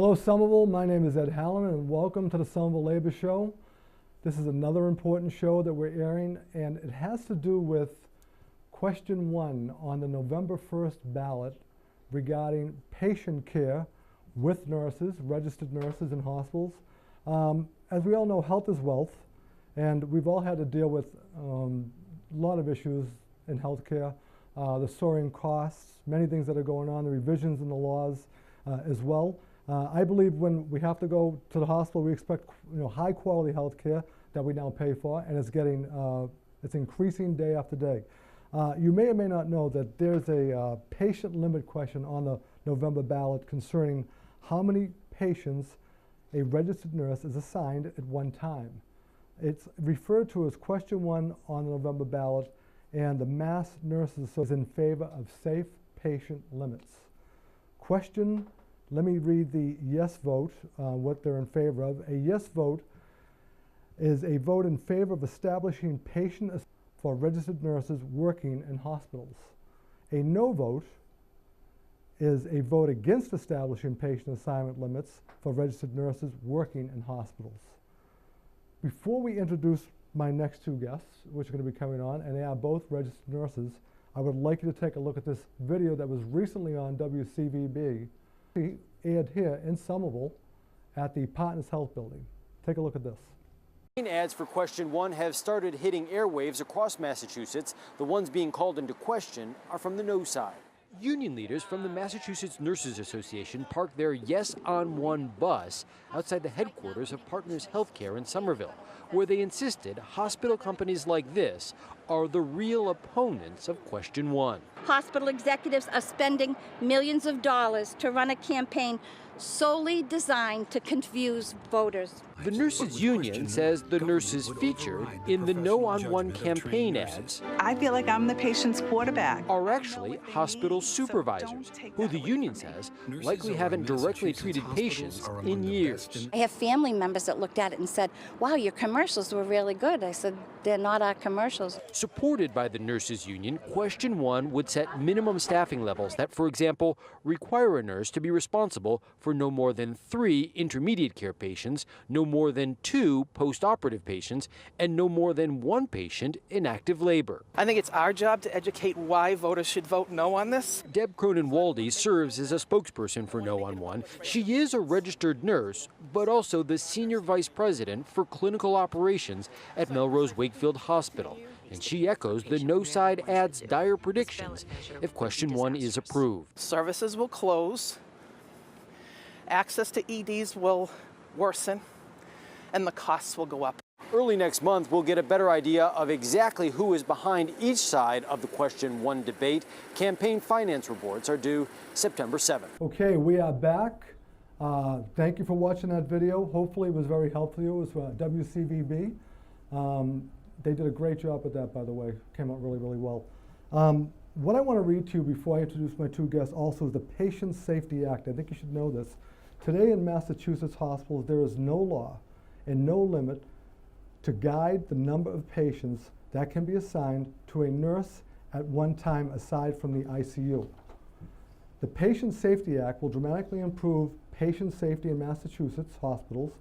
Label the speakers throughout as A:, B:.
A: Hello Somerville, my name is Ed Halloran and welcome to the Somerville Labor Show. This is another important show that we're airing, and it has to do with question 1 on the November 1st ballot regarding patient care with nurses, registered nurses in hospitals. As we all know, health is wealth, and we've all had to deal with a lot of issues in healthcare, the soaring costs, many things that are going on, the revisions in the laws as well. I believe when we have to go to the hospital, we expect high quality health care that we now pay for, and it's increasing day after day. You may or may not know that there's a patient limit question on the November ballot concerning how many patients a registered nurse is assigned at one time. It's referred to as question 1 on the November ballot, and the Mass Nurses is in favor of safe patient limits. Let me read the yes vote, what they're in favor of. A yes vote is a vote in favor of establishing patient for registered nurses working in hospitals. A no vote is a vote against establishing patient assignment limits for registered nurses working in hospitals. Before we introduce my next two guests, which are going to be coming on, and they are both registered nurses, I would like you to take a look at this video that was recently on WCVB, aired here in Somerville at the Partners Health Building. Take a look at this.
B: Ads for question 1 have started hitting airwaves across Massachusetts. The ones being called into question are from the no side. Union leaders from the Massachusetts Nurses Association parked their Yes on One bus outside the headquarters of Partners Healthcare in Somerville, where they insisted hospital companies like this are the real opponents of question 1.
C: Hospital executives are spending millions of dollars to run a campaign solely designed to confuse voters.
B: The nurses union says the nurses featured in the No on One campaign ads
D: I feel like I'm the patient's quarterback.
B: are actually hospital supervisors, who the union says likely haven't directly treated patients in years.
C: I have family members that looked at it and said, wow, your commercials were really good. I said, they're not our commercials.
B: Supported by the nurses union, question 1 would set minimum staffing levels that, for example, require a nurse to be responsible for no more than 3 intermediate care patients, no more than 2 post-operative patients, and no more than 1 patient in active labor.
E: I think it's our job to educate why voters should vote no on this.
B: Deb Cronin-Waldy serves as a spokesperson for No on One. She is a registered nurse, but also the senior vice president for clinical operations at Melrose Wakefield Hospital. And she echoes the no side ad's dire predictions if question 1 is approved.
E: Services will close, access to EDs will worsen, and the costs will go up.
B: Early next month, we'll get a better idea of exactly who is behind each side of the question 1 debate. Campaign finance reports are due September 7th.
A: Okay, we are back. Thank you for watching that video. Hopefully it was very helpful. It was WCVB. They did a great job with that, by the way. Came out really, really well. What I want to read to you before I introduce my two guests also is the Patient Safety Act. I think you should know this. Today in Massachusetts hospitals, there is no law and no limit to guide the number of patients that can be assigned to a nurse at one time aside from the ICU. The Patient Safety Act will dramatically improve patient safety in Massachusetts hospitals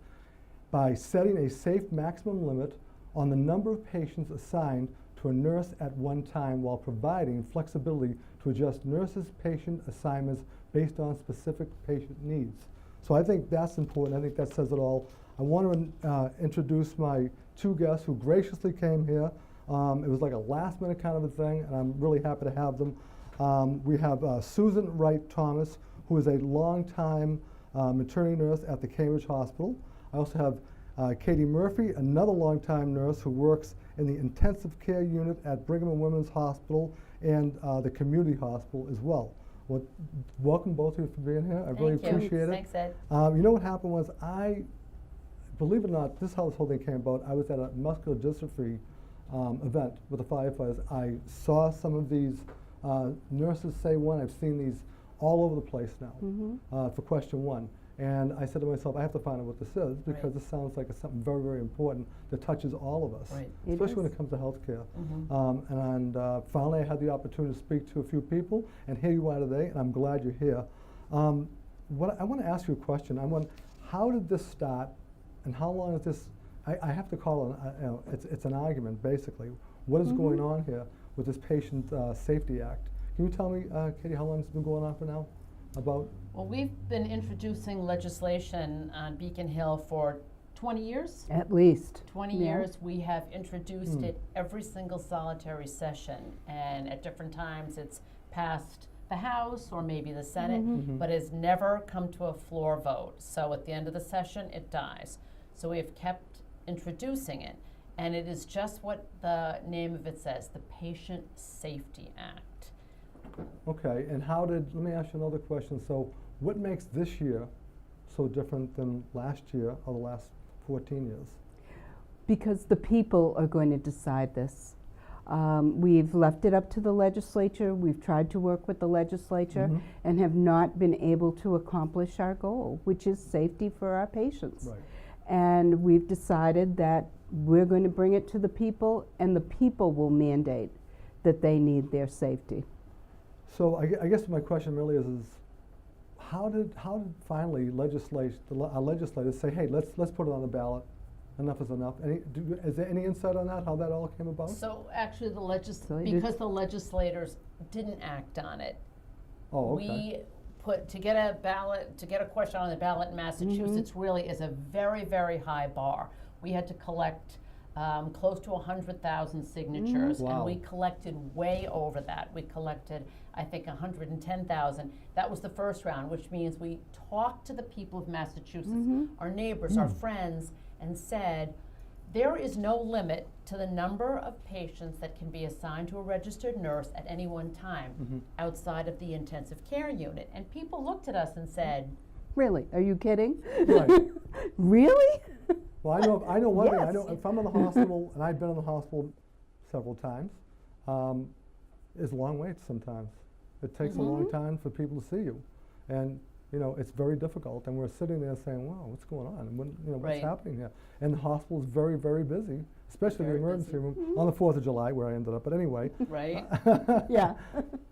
A: by setting a safe maximum limit on the number of patients assigned to a nurse at one time while providing flexibility to adjust nurses' patient assignments based on specific patient needs. So I think that's important. I think that says it all. I want to introduce my two guests who graciously came here. It was like a last minute kind of a thing, and I'm really happy to have them. We have Susan Wright Thomas, who is a longtime maternity nurse at the Cambridge Hospital. I also have Katie Murphy, another longtime nurse who works in the intensive care unit at Brigham and Women's Hospital and the community hospital as well. Well, welcome both of you for being here. I really appreciate it.
F: Thanks, Ed.
A: You know what happened was believe it or not, this is how this whole thing came about. I was at a muscular dystrophy event with the firefighters. I saw some of these nurses say one. I've seen these all over the place now for question 1. And I said to myself, I have to find out what this is because this sounds like it's something very, very important that touches all of us, especially when it comes to healthcare. Finally, I had the opportunity to speak to a few people, and here you are today, and I'm glad you're here. I want to ask you a question. How did this start, and how long is this? I have to call it. It's an argument basically. What is going on here with this Patient Safety Act? Can you tell me, Katie, how long it's been going on for now? About?
F: Well, we've been introducing legislation on Beacon Hill for 20 years.
G: At least.
F: 20 years. We have introduced it every single solitary session, and at different times it's passed the House or maybe the Senate, but has never come to a floor vote. So at the end of the session, it dies. So we have kept introducing it, and it is just what the name of it says, the Patient Safety Act.
A: Okay, and let me ask you another question. So what makes this year so different than last year or the last 14 years?
G: Because the people are going to decide this. We've left it up to the legislature. We've tried to work with the legislature and have not been able to accomplish our goal, which is safety for our patients.
A: Right.
G: And we've decided that we're going to bring it to the people, and the people will mandate that they need their safety.
A: So I guess my question really is how did finally our legislators say, hey, let's put it on the ballot? Enough is enough. Is there any insight on that, how that all came about?
F: So actually because the legislators didn't act on it,
A: Oh, okay.
F: we to get a question on the ballot in Massachusetts really is a very, very high bar. We had to collect close to 100,000 signatures, and we collected way over that. We collected, I think, 110,000. That was the first round, which means we talked to the people of Massachusetts, our neighbors, our friends, and said, there is no limit to the number of patients that can be assigned to a registered nurse at any one time outside of the intensive care unit. And people looked at us and said,
G: Really? Are you kidding?
A: Right.
G: Really?
A: Well, I know one thing. I
G: Yes.
A: know if I'm in the hospital, and I've been in the hospital several times, it's long waits sometimes. It takes a long time for people to see you. And it's very difficult, and we're sitting there saying, wow, what's going on? And what's happening here? And the hospital is very, very busy, especially the emergency room on the 4th of July, where I ended up. But anyway.
F: right?
G: Yeah.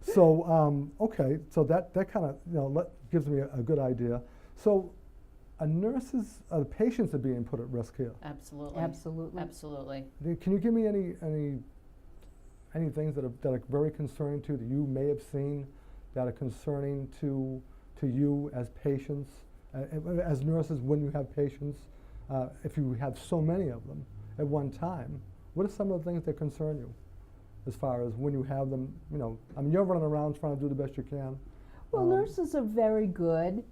A: So, okay, so that kind of gives me a good idea. So the patients are being put at risk here.
F: Absolutely.
G: Absolutely.
F: Absolutely.
A: Can you give me any things that are very concerning to you that you may have seen that are concerning to you as patients, as nurses when you have patients, if you have so many of them at one time? What are some of the things that concern you as far as when you have them, I mean, you're running around trying to do the best you can.
G: Well, nurses are very good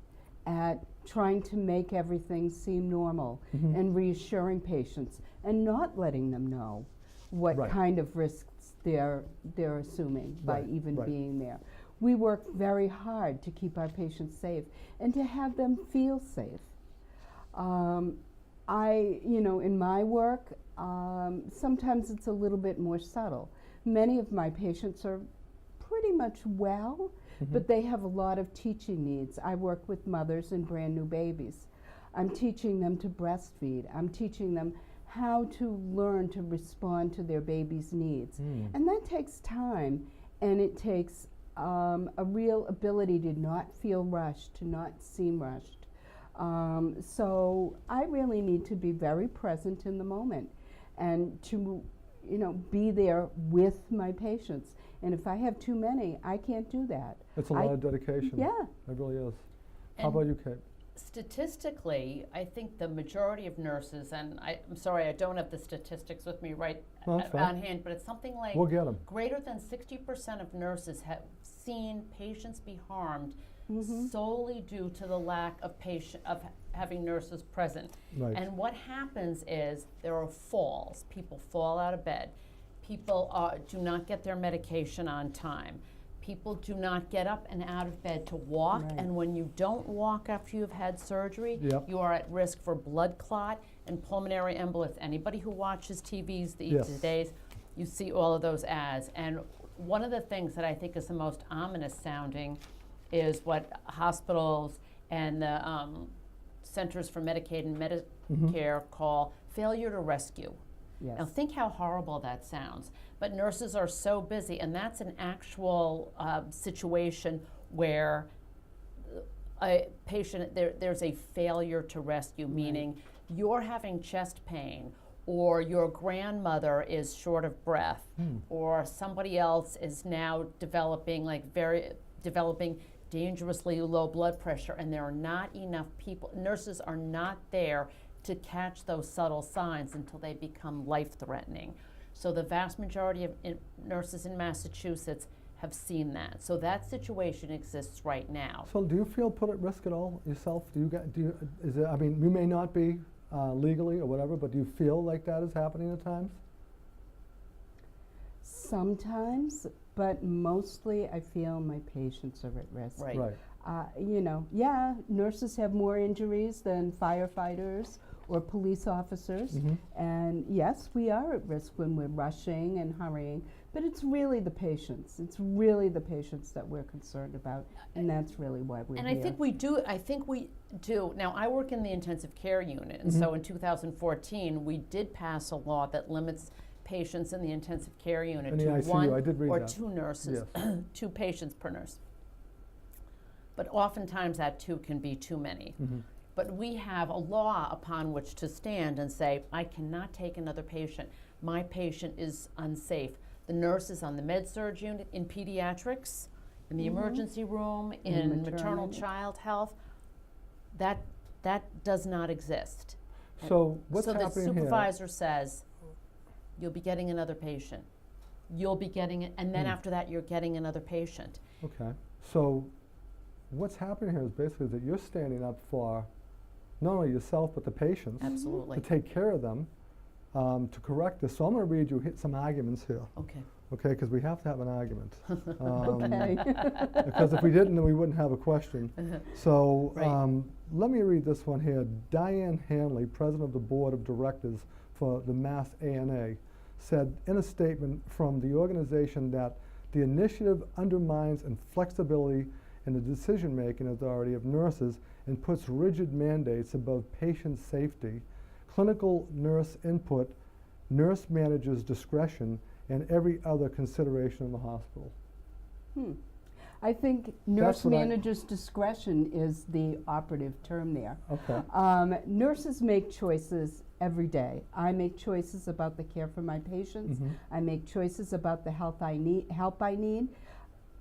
G: at trying to make everything seem normal and reassuring patients and not letting them know what kind of risks they're assuming by even being there. We work very hard to keep our patients safe and to have them feel safe. In my work, sometimes it's a little bit more subtle. Many of my patients are pretty much well, but they have a lot of teaching needs. I work with mothers and brand new babies. I'm teaching them to breastfeed. I'm teaching them how to learn to respond to their baby's needs. And that takes time, and it takes a real ability to not feel rushed, to not seem rushed. So I really need to be very present in the moment and to be there with my patients. And if I have too many, I can't do that.
A: It's a lot of dedication.
G: Yeah.
A: It really is. How
F: And
A: about you, Kate?
F: Statistically, I think the majority of nurses, and I'm sorry, I don't have the statistics with me
A: No, that's fine.
F: on hand, but it's something like
A: We'll get them.
F: greater than 60% of nurses have seen patients be harmed solely due to the lack of having nurses present.
A: Right.
F: And what happens is there are falls. People fall out of bed. People do not get their medication on time. People do not get up and out of bed to walk, and when you don't walk after you've had surgery, you are at risk for blood clot and pulmonary embolus. Anybody who watches TVs these days, you see all of those ads. And one of the things that I think is the most ominous sounding is what hospitals and the Centers for Medicaid and Medicare call failure to rescue.
G: Yes.
F: Now think how horrible that sounds. But nurses are so busy, and that's an actual situation where a patient, there's a failure to rescue, meaning you're having chest pain, or your grandmother is short of breath, or somebody else is now developing dangerously low blood pressure, and there are not enough people, nurses are not there to catch those subtle signs until they become life-threatening. So the vast majority of nurses in Massachusetts have seen that. So that situation exists right now.
A: So do you feel put at risk at all yourself? I mean, you may not be legally or whatever, but do you feel like that is happening at times?
G: Sometimes, but mostly I feel my patients are at risk.
F: Right.
A: Right.
G: You know, yeah, nurses have more injuries than firefighters or police officers. And yes, we are at risk when we're rushing and hurrying, but it's really the patients. It's really the patients that we're concerned about, and that's really why we're here.
F: And I think we do. Now, I work in the intensive care unit, and so in 2014, we did pass a law that limits patients in the intensive care unit
A: In the
F: to
A: ICU,
F: one
A: I did read
F: or
A: that.
F: two nurses,
A: Yes.
F: 2 patients per nurse. But oftentimes that 2 can be too many. But we have a law upon which to stand and say, I cannot take another patient. My patient is unsafe. The nurse is on the med-surg unit in pediatrics, in the emergency room, in maternal child health. That does not exist.
A: So what's
F: So the
A: happening here?
F: supervisor says, you'll be getting another patient. You'll be getting it, and then after that, you're getting another patient.
A: Okay. So what's happening here is basically that you're standing up for not only yourself but the patients.
F: Absolutely.
A: To take care of them, to correct this. So I'm going to read you some arguments here.
F: Okay.
A: Okay, because we have to have an argument.
G: Okay.
A: Because if we didn't, then we wouldn't have a question. So
F: Right.
A: let me read this one here. Diane Hanley, president of the board of directors for the Mass ANA, said in a statement from the organization that the initiative undermines flexibility in the decision-making authority of nurses and puts rigid mandates above patient safety, clinical nurse input, nurse manager's discretion, and every other consideration in the hospital.
G: I think nurse
A: what I-
G: manager's discretion is the operative term there.
A: Okay.
G: Nurses make choices every day. I make choices about the care for my patients. I make choices about the help I need.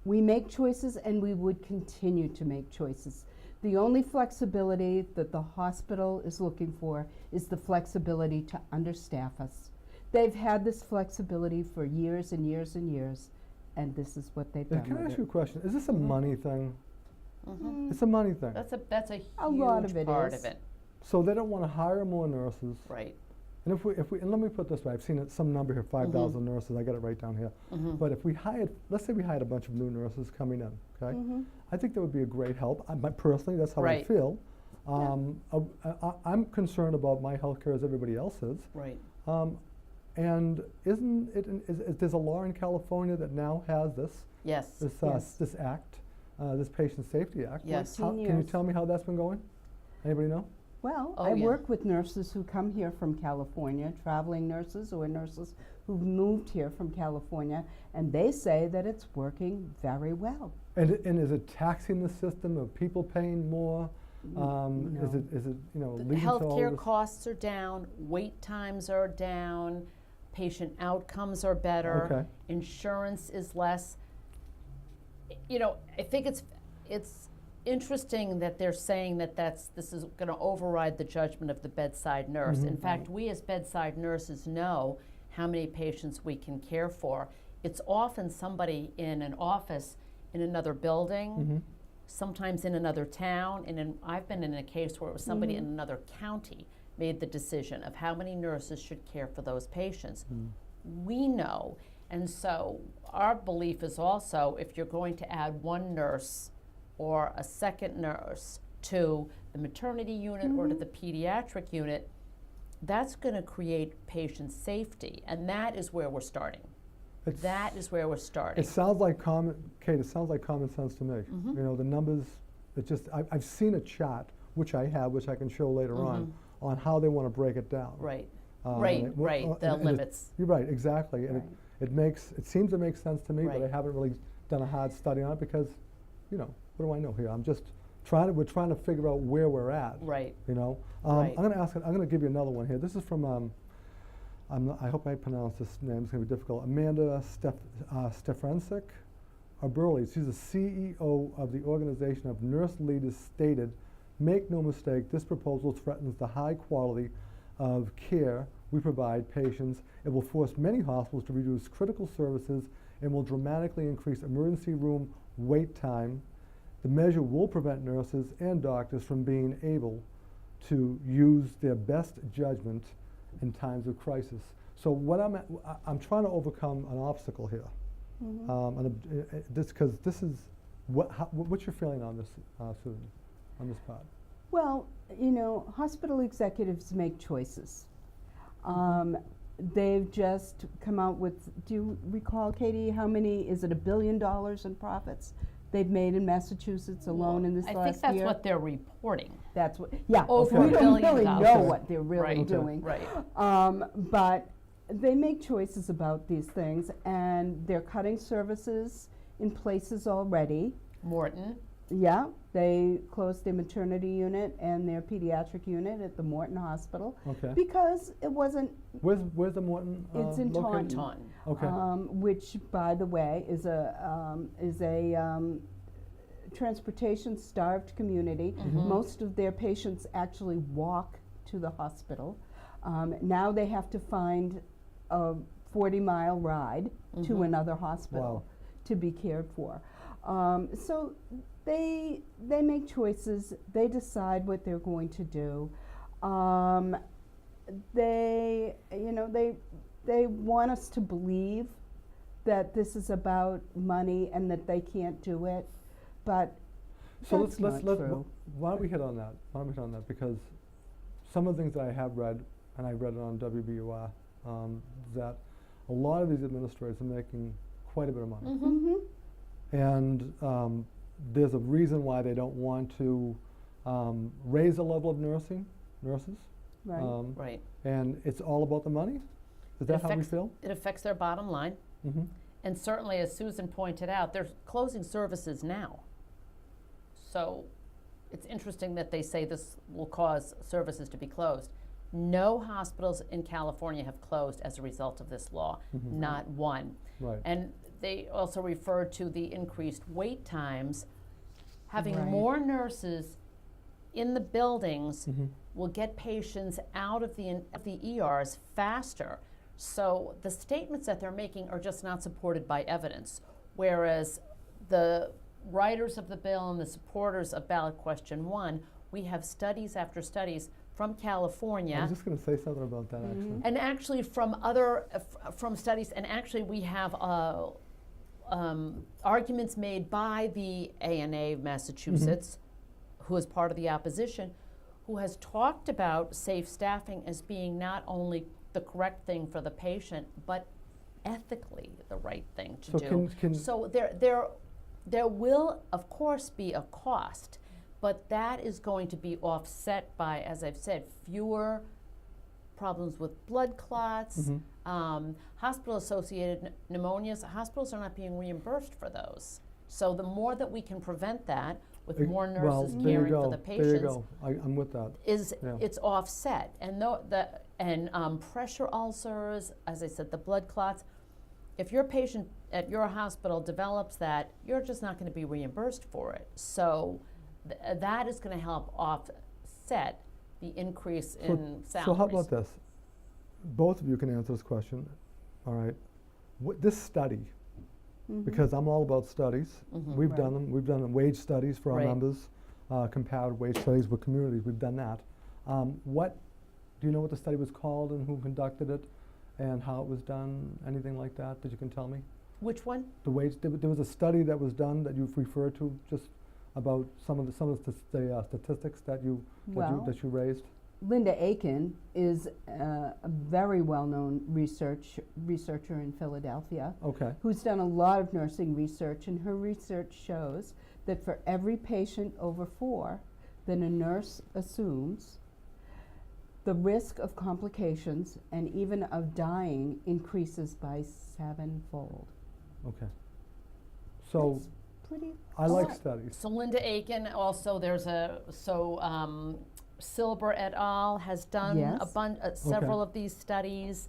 G: We make choices, and we would continue to make choices. The only flexibility that the hospital is looking for is the flexibility to understaff us. They've had this flexibility for years and years and years, and this is what they've done
A: Can I
G: with
A: ask you a
G: it.
A: question? Is this a money thing? It's a money thing.
F: That's a
G: A lot
F: huge
G: of it
F: part
G: is.
F: of it.
A: So they don't want to hire more nurses.
F: Right.
A: And and let me put it this way, I've seen some number here, 5,000 nurses, I got it right down here. But if we let's say we hired a bunch of new nurses coming in, okay? I think that would be a great help. Personally, that's how I
F: Right.
A: feel. I'm concerned about my health care as everybody else is.
F: Right.
A: And there's a law in California that now has this,
F: Yes.
A: this act, this Patient Safety Act.
F: Yes.
A: Can you
G: 14 years.
A: tell me how that's been going? Anybody know?
G: Well,
F: Oh,
G: I
F: yeah.
G: work with nurses who come here from California, traveling nurses or nurses who've moved here from California, and they say that it's working very well.
A: And is it taxing the system? Are people paying more? Is
G: no.
A: it
F: The
A: leading to all
F: healthcare
A: this?
F: costs are down, wait times are down, patient outcomes are better,
A: Okay.
F: insurance is less. I think it's interesting that they're saying that this is going to override the judgment of the bedside nurse. In fact, we as bedside nurses know how many patients we can care for. It's often somebody in an office in another building, sometimes in another town, and I've been in a case where it was somebody in another county made the decision of how many nurses should care for those patients. We know, and so our belief is also if you're going to add one nurse or a second nurse to the maternity unit or to the pediatric unit, that's going to create patient safety, and that is where we're starting. That is where we're starting.
A: It sounds like Kate, it sounds like common sense to me. The numbers, I've seen a chart, which I can show later on how they want to break it down.
F: Right.
A: And
F: The limits.
A: You're right, exactly. And
G: Right.
A: it seems to make sense to me, but I
F: Right.
A: haven't really done a hard study on it because, what do I know here? I'm just we're trying to figure out where we're at.
F: Right.
A: You know,
F: Right.
A: I'm going to give you another one here. This is from I hope I pronounce this name. It's going to be difficult. Amanda Stefransik Burley. She's the CEO of the Organization of Nurse Leaders. Stated, "Make no mistake, this proposal threatens the high quality of care we provide patients. It will force many hospitals to reduce critical services and will dramatically increase emergency room wait time. The measure will prevent nurses and doctors from being able to use their best judgment in times of crisis." So what I'm trying to overcome an obstacle here. Because this is, what's your feeling on this, Susan, on this part?
G: Well, you know, hospital executives make choices. They've just come out with, do you recall, Katie, how many, is it $1 billion in profits they've made in Massachusetts alone in this last year?
F: I think that's what they're reporting.
G: That's what, yeah.
F: Over
G: We
F: $1
G: don't
F: billion.
G: really know what they're really
F: Right.
G: doing.
F: Right.
G: But they make choices about these things, and they're cutting services in places already.
F: Morton.
G: Yeah, they closed their maternity unit and their pediatric unit at the Morton Hospital
A: Okay.
G: because it wasn't.
A: Where's the Morton?
G: It's in
A: located?
F: Taunton.
A: Okay.
G: Which, by the way, is a transportation-starved community. Most of their patients actually walk to the hospital. Now they have to find a 40-mile ride to another hospital
A: Wow.
G: to be cared for. So they make choices. They decide what they're going to do. They want us to believe that this is about money and that they can't do it, but
A: So
G: that's
A: let's
G: not true.
A: why don't we hit on that? Why don't we hit on that? Because some of the things that I have read, and I read it on WBUR, that a lot of these administrators are making quite a bit of money. And there's a reason why they don't want to raise the level of nurses.
G: Right.
F: Right.
A: And it's all about the money? Is that how we feel?
F: It affects their bottom line. And certainly, as Susan pointed out, they're closing services now. So it's interesting that they say this will cause services to be closed. No hospitals in California have closed as a result of this law, not one.
A: Right.
F: And they also refer to the increased wait times. Having
G: Right.
F: more nurses in the buildings will get patients out of the ERs faster. So the statements that they're making are just not supported by evidence, whereas the writers of the bill and the supporters of ballot question 1, we have studies after studies from California.
A: I was just going to say something about that, actually.
F: And actually from other, from studies, and actually we have arguments made by the ANA of Massachusetts, who is part of the opposition, who has talked about safe staffing as being not only the correct thing for the patient, but ethically the right thing to do. So there will, of course, be a cost, but that is going to be offset by, as I've said, fewer problems with blood clots, hospital-associated pneumonias. Hospitals are not being reimbursed for those. So the more that we can prevent that, with more nurses caring for the patients,
A: there you go. I'm with that.
F: It's offset. And pressure ulcers, as I said, the blood clots. If your patient at your hospital develops that, you're just not going to be reimbursed for it. So that is going to help offset the increase in salaries.
A: So how about this? Both of you can answer this question. All right. This study, because I'm all about studies. We've done them. We've done wage studies for our members, comparative wage studies with communities. We've done that. Do you know what the study was called and who conducted it and how it was done? Anything like that that you can tell me?
F: Which one?
A: The wage. There was a study that was done that you've referred to just about some of the statistics that you raised.
G: Linda Aiken is a very well-known researcher in Philadelphia, who's done a lot of nursing research, and her research shows that for every patient over 4 that a nurse assumes, the risk of complications and even of dying increases by 7-fold.
A: Okay. So
G: pretty.
A: I like studies.
F: So Linda Aiken, also there's Silber et al. Has done
G: Yes.
F: several of these studies.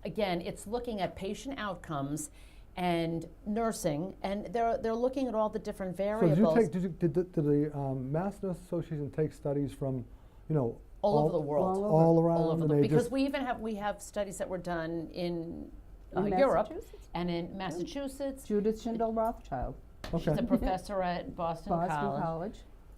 F: Again, it's looking at patient outcomes and nursing, and they're looking at all the different variables.
A: So did the Mass Nurse Association take studies from, you know,
F: all over the world,
A: all around,
F: all over
A: and
F: the,
A: they
F: because
A: just,
F: we even have studies that were done in
G: In
F: Europe
G: Massachusetts?
F: and in Massachusetts.
G: Judith Schindel Rothschild,
F: She's a professor at Boston College.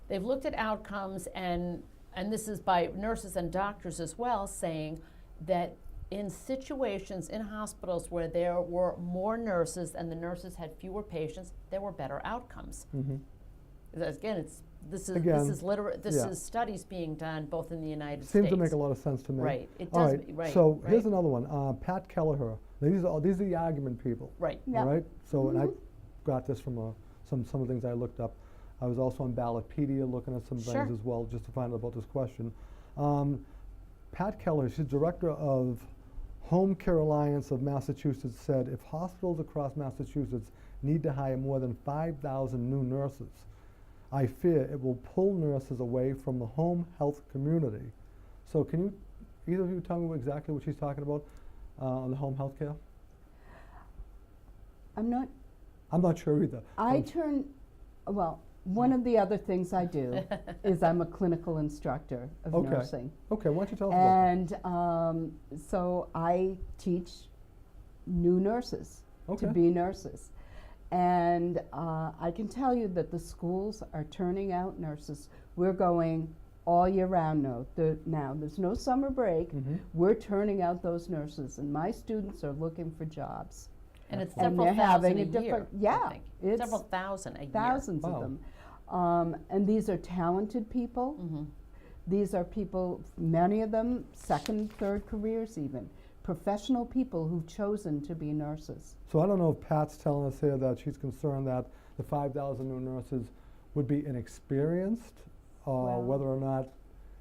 F: They've looked at outcomes, and this is by nurses and doctors as well, saying that in situations in hospitals where there were more nurses and the nurses had fewer patients, there were better outcomes. Again, this is studies being done both in the United States.
A: seems to make a lot of sense to me.
F: Right, it
A: All
F: does.
A: right,
F: Right.
A: so
F: right.
A: here's another one. Pat Kelleher. These are the argument people.
F: Right.
G: Yeah.
A: All right. So and I got this from some of the things I looked up. I was also on Ballotpedia looking at some
F: Sure.
A: things as well, just to find out about this question. Pat Kelleher, she's director of Home Care Alliance of Massachusetts, said if hospitals across Massachusetts need to hire more than 5,000 new nurses, I fear it will pull nurses away from the home health community. So can you, either of you, tell me exactly what she's talking about on the home health care?
G: I'm not
A: sure either.
G: one of the other things I do is I'm a clinical instructor of
A: Okay.
G: nursing.
A: Okay, why don't you tell us about that?
G: And so I teach new nurses
A: Okay.
G: to be nurses. And I can tell you that the schools are turning out nurses. We're going all year round now. There's no summer break. We're turning out those nurses, and my students are looking for jobs.
F: And it's
G: And
F: several
G: they're having
F: thousand
G: a
F: a year.
G: different, yeah,
F: I think.
G: it's
F: Several thousand a year.
G: thousands
A: Wow.
G: of them. And these are talented people. These are people, many of them, second, third careers even. Professional people who've chosen to be nurses.
A: So I don't know if Pat's telling us here that she's concerned that the 5,000 new nurses would be inexperienced, or
G: Well-
A: whether or not,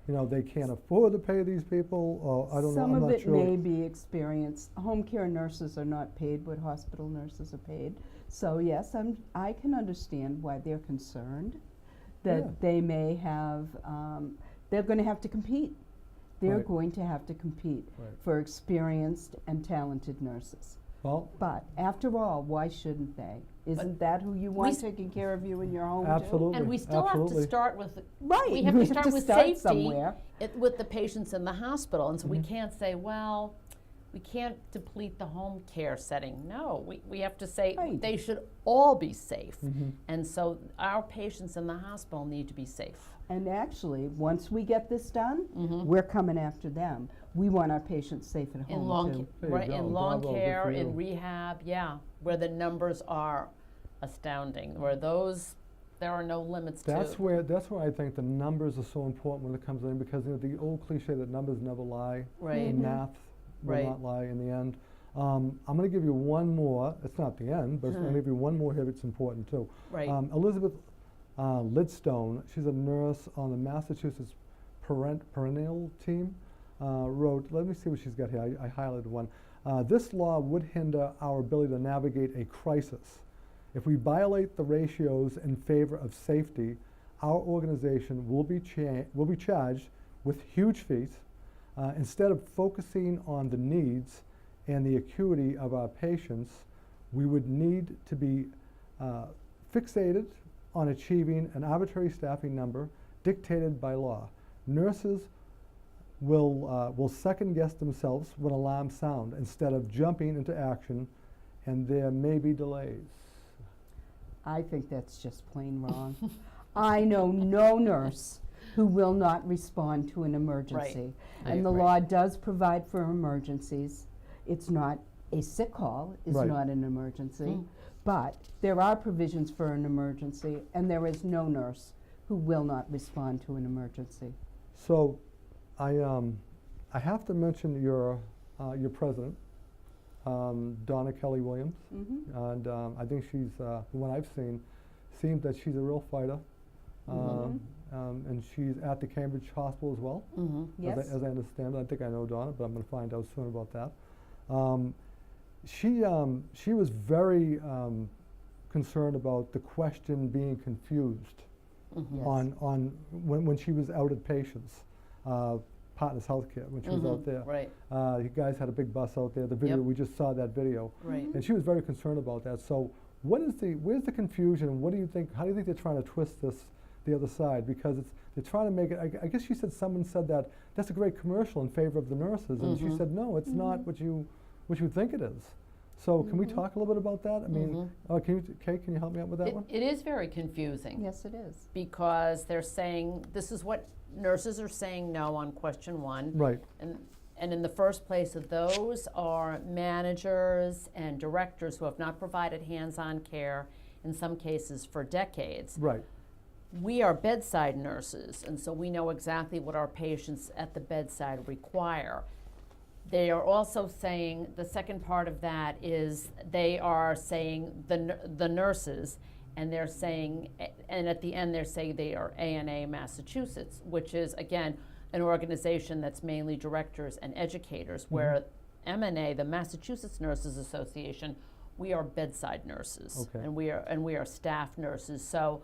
A: you know, they can't afford to pay these people, or I don't know, I'm
G: Some
A: not
G: of it
A: sure.
G: may be experience. Home care nurses are not paid what hospital nurses are paid. So yes, I can understand why they're concerned that
A: Yeah.
G: they may have, they're going to have to compete. They're
A: Right.
G: going to have to compete
A: Right.
G: for experienced and talented nurses.
A: Well,
G: But after all, why shouldn't they? Isn't that who you want taking care of you in your home too?
A: absolutely.
F: And we still have to
A: absolutely.
F: start with,
G: Right,
F: we have
G: we
F: to
G: have
F: start
G: to
F: with
G: start
F: safety
G: somewhere.
F: with the patients in the hospital. And so we can't say, well, we can't deplete the home care setting. No, we have to say
G: Right.
F: they should all be safe. And so our patients in the hospital need to be safe.
G: And actually, once we get this done, we're coming after them. We want our patients safe at
F: In
G: home
F: long,
G: too.
A: There you
F: right,
A: go.
F: in long
A: Bravo, good
F: care,
A: for
F: in
A: you.
F: rehab, yeah, where the numbers are astounding, where there are no limits to.
A: That's where I think the numbers are so important when it comes in, because you know, the old cliche that numbers never lie,
F: Right.
A: and math will
F: Right.
A: not lie in the end. I'm going to give you one more. It's not the end, but I'm going to give you one more here that's important too.
F: Right.
A: Elizabeth Lidstone, she's a nurse on the Massachusetts Perennial team, wrote, let me see what she's got here. I highlighted one. This law would hinder our ability to navigate a crisis. If we violate the ratios in favor of safety, our organization will be charged with huge fees. Instead of focusing on the needs and the acuity of our patients, we would need to be fixated on achieving an arbitrary staffing number dictated by law. Nurses will second guess themselves when alarms sound instead of jumping into action, and there may be delays.
G: I think that's just plain wrong. I know no nurse who will not respond to an emergency. And the law does provide for emergencies. It's not a sick call, it's
A: Right.
G: not an emergency. But there are provisions for an emergency, and there is no nurse who will not respond to an emergency.
A: So, I have to mention your president, Donna Kelly Williams, and I think she's the one I've seen. Seems that she's a real fighter, and she's at the Cambridge Hospital as well,
G: Yes.
A: as I understand it. I think I know Donna, but I'm going to find out soon about that. She was very concerned about the question being confused
G: Yes.
A: on when she was out at patients, Partners Healthcare, when she was out there.
F: Right.
A: You guys had a big bus out there. The video,
F: Yep.
A: we just saw that video.
F: Right.
A: And she was very concerned about that. So where's the confusion, and what do you think, how do you think they're trying to twist this the other side? Because they're trying to make it, I guess someone said that that's a great commercial in favor of the nurses, and she said, no, it's not what you think it is. So can we talk a little bit about that? I mean, Kate, can you help me out with that one?
F: It is very confusing.
G: Yes, it is.
F: Because they're saying, this is what nurses are saying no on question 1.
A: Right.
F: And in the first place, those are managers and directors who have not provided hands-on care, in some cases for decades.
A: Right.
F: We are bedside nurses, and so we know exactly what our patients at the bedside require. They are also saying, the second part of that is they are saying the nurses, and they're saying, and at the end they're saying they are ANA Massachusetts, which is, again, an organization that's mainly directors and educators, where MNA, the Massachusetts Nurses Association, we are bedside nurses,
A: Okay.
F: and we are staff nurses. So,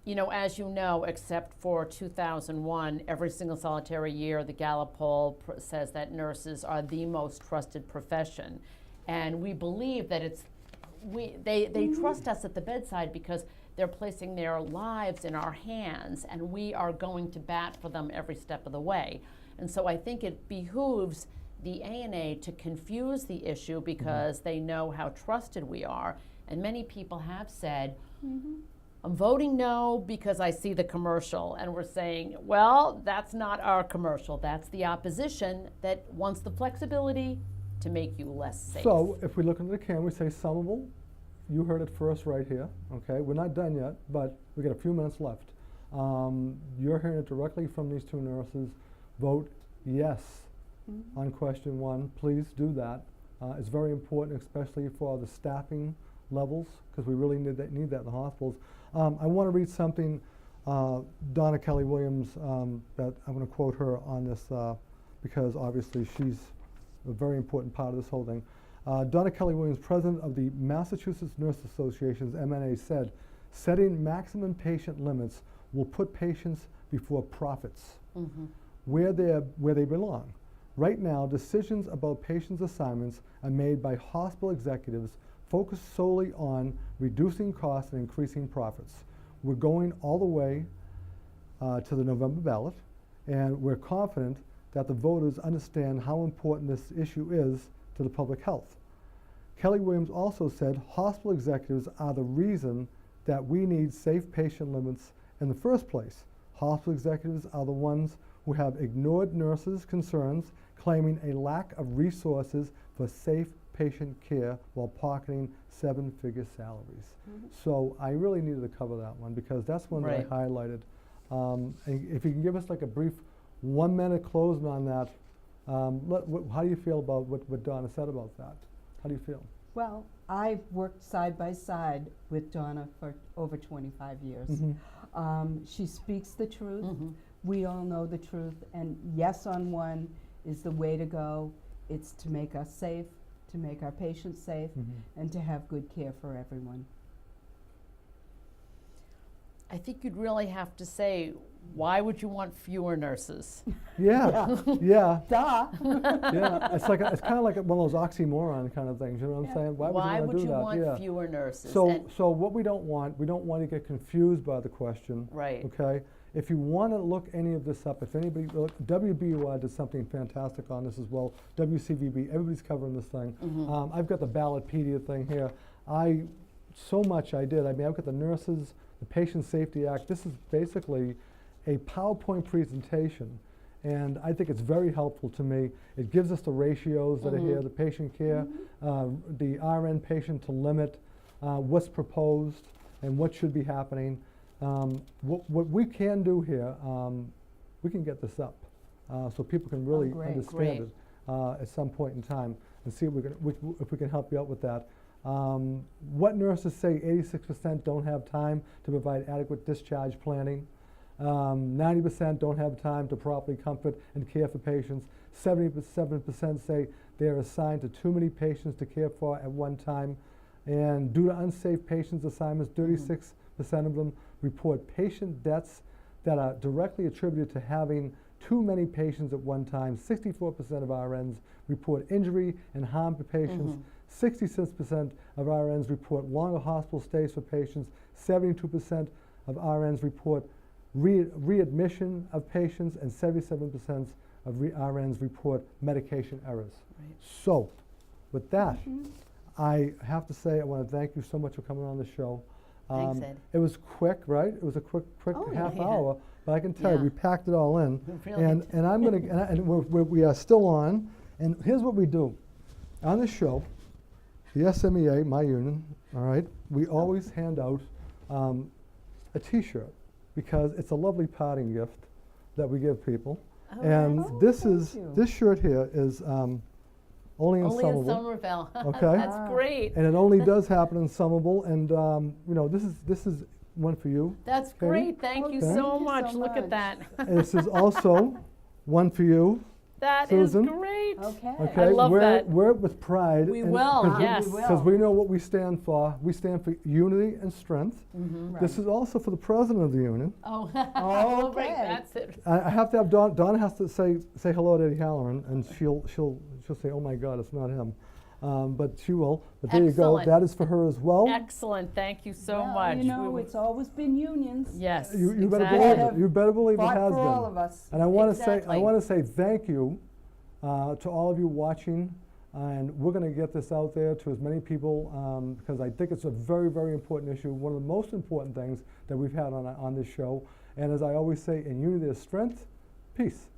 F: you know, as you know, except for 2001, every single solitary year, the Gallup poll says that nurses are the most trusted profession, and we believe that they trust us at the bedside because they're placing their lives in our hands, and we are going to bat for them every step of the way. And so I think it behooves the ANA to confuse the issue because they know how trusted we are. And many people have said, I'm voting no because I see the commercial. And we're saying, well, that's not our commercial. That's the opposition that wants the flexibility to make you less safe.
A: So if we look into the camera, we say Somerville, you heard it first right here, okay? We're not done yet, but we got a few minutes left. You're hearing it directly from these two nurses. Vote yes on question 1. Please do that. It's very important, especially for the staffing levels, because we really need that in the hospitals. I want to read something, Donna Kelly Williams, that I'm going to quote her on this because obviously she's a very important part of this whole thing. Donna Kelly Williams, president of the Massachusetts Nurse Association's MNA, said, setting maximum patient limits will put patients before profits, where they belong. Right now, decisions about patients' assignments are made by hospital executives focused solely on reducing costs and increasing profits. We're going all the way to the November ballot, and we're confident that the voters understand how important this issue is to the public health. Kelly Williams also said hospital executives are the reason that we need safe patient limits in the first place. Hospital executives are the ones who have ignored nurses' concerns, claiming a lack of resources for safe patient care while pocketing 7-figure salaries. So I really needed to cover that one because that's one that I highlighted. And if you can give us like a brief 1-minute closing on that, how do you feel about what Donna said about that? How do you feel?
G: Well, I've worked side by side with Donna for over 25 years. She speaks the truth. We all know the truth, and yes on 1 is the way to go. It's to make us safe, to make our patients safe, and to have good care for everyone.
F: I think you'd really have to say, why would you want fewer nurses?
A: Yeah.
G: Duh.
A: Yeah, it's kind of like one of those oxymoron kind of things. You know what I'm saying?
F: Why would you
A: do that?
F: want fewer nurses?
A: So what we don't want to get confused by the question.
F: Right.
A: Okay. If you want to look any of this up, if anybody, WBUI did something fantastic on this as well. WCVB, everybody's covering this thing. I've got the Ballotpedia thing here. So much I did. I mean, I've got the nurses, the Patient Safety Act. This is basically a PowerPoint presentation, and I think it's very helpful to me. It gives us the ratios that are here, the patient care, the RN patient to limit, what's proposed, and what should be happening. What we can do here, we can get this up so people can really understand it at some point in time and see if we can help you out with that. What nurses say 86% don't have time to provide adequate discharge planning. 90% don't have time to properly comfort and care for patients. 77% say they are assigned to too many patients to care for at one time. And due to unsafe patients assignments, 36% of them report patient deaths that are directly attributed to having too many patients at one time. 64% of RNs report injury and harm to patients. 66% of RNs report longer hospital stays for patients. 72% of RNs report readmission of patients, and 77% of RNs report medication errors.
F: Right.
A: So, with that, I have to say I want to thank you so much for coming on the show.
F: Thanks, Ed.
A: It was quick, right? It was a quick
F: Oh,
A: half
F: yeah.
A: hour, but I can tell you,
F: Yeah.
A: we packed it all in.
F: We really
A: And,
F: did.
A: and I'm going to, and we are still on, and here's what we do. On this show, the SMEA, my union, all right, we always hand out a T-shirt because it's a lovely parting gift that we give people.
F: Oh,
A: And
F: nice.
A: this
G: thank
A: is,
G: you.
A: this shirt here is only in
F: Only in
A: Somerville.
F: Somerville.
A: Okay.
F: That's great.
A: And it only does happen in Somerville, and you know, this is one for you.
F: That's
A: Katie?
F: great. Thank
G: Oh,
F: you
A: thank
F: so
G: you
F: much.
G: so
F: Look at
G: much.
F: that.
A: And this is also one for you.
F: That is
A: Susan?
F: great.
G: Okay.
A: Okay,
F: I love
A: wear,
F: that.
A: wear it with pride.
F: We will, yes.
A: Because we know what we stand for. We stand for unity and strength. This is also for the president of the union.
F: Oh,
G: Oh,
F: great.
G: okay.
F: That's it.
A: I have to have Donna has to say hello to Eddie Halloran, and she'll say, oh my God, it's not him, but she will. But there you go.
F: Excellent.
A: That is for her as well.
F: Excellent. Thank you so
G: Well,
F: much.
G: You know, it's always been unions.
F: Yes,
A: You better
F: exactly.
A: believe it. You better believe it
G: Fought
A: has
G: for
A: been.
G: all of us.
A: And I want to
F: Exactly.
A: say thank you to all of you watching, and we're going to get this out there to as many people because I think it's a very, very important issue. One of the most important things that we've had on this show. And as I always say, in unity there's strength, peace.